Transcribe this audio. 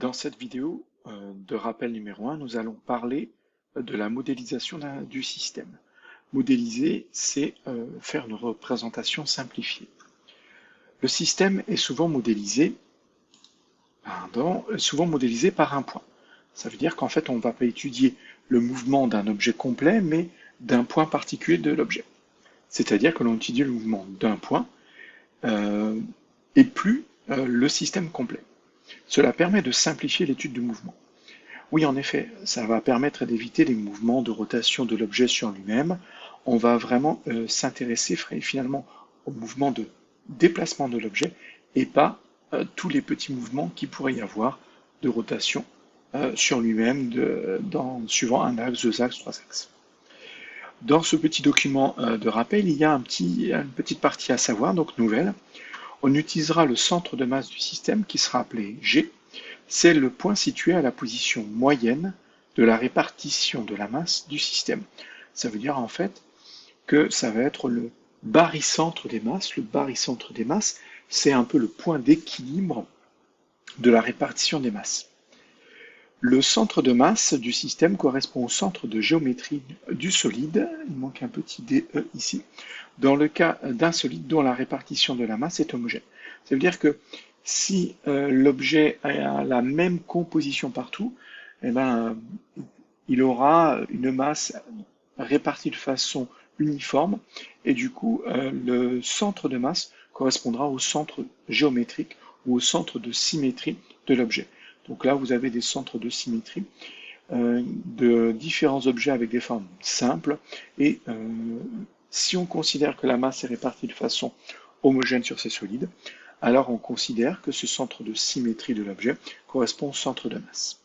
Dans cette vidéo de rappel numéro 1, nous allons parler de la modélisation du système. Modéliser, c'est faire une représentation simplifiée. Le système est souvent modélisé par un point. Ça veut dire qu'en fait, on ne va pas étudier le mouvement d'un objet complet, mais d'un point particulier de l'objet. C'est-à-dire que l'on étudie le mouvement d'un point et plus le système complet. Cela permet de simplifier l'étude du mouvement. Oui, en effet, ça va permettre d'éviter les mouvements de rotation de l'objet sur lui-même. On va vraiment s'intéresser finalement au mouvement de déplacement de l'objet et pas tous les petits mouvements qu'il pourrait y avoir de rotation sur lui-même suivant un axe, deux axes, trois axes. Dans ce petit document de rappel, il y a une petite partie à savoir, donc nouvelle. On utilisera le centre de masse du système qui sera appelé G. C'est le point situé à la position moyenne de la répartition de la masse du système. Ça veut dire en fait que ça va être le barycentre des masses. Le barycentre des masses, c'est un peu le point d'équilibre de la répartition des masses. Le centre de masse du système correspond au centre de géométrie du solide, il manque un petit DE ici, dans le cas d'un solide dont la répartition de la masse est homogène. Ça veut dire que si l'objet a la même composition partout, eh ben, il aura une masse répartie de façon uniforme, et du coup, le centre de masse correspondra au centre géométrique ou au centre de symétrie de l'objet. Donc là, vous avez des centres de symétrie de différents objets avec des formes simples. Et si on considère que la masse est répartie de façon homogène sur ces solides, alors on considère que ce centre de symétrie de l'objet correspond au centre de masse.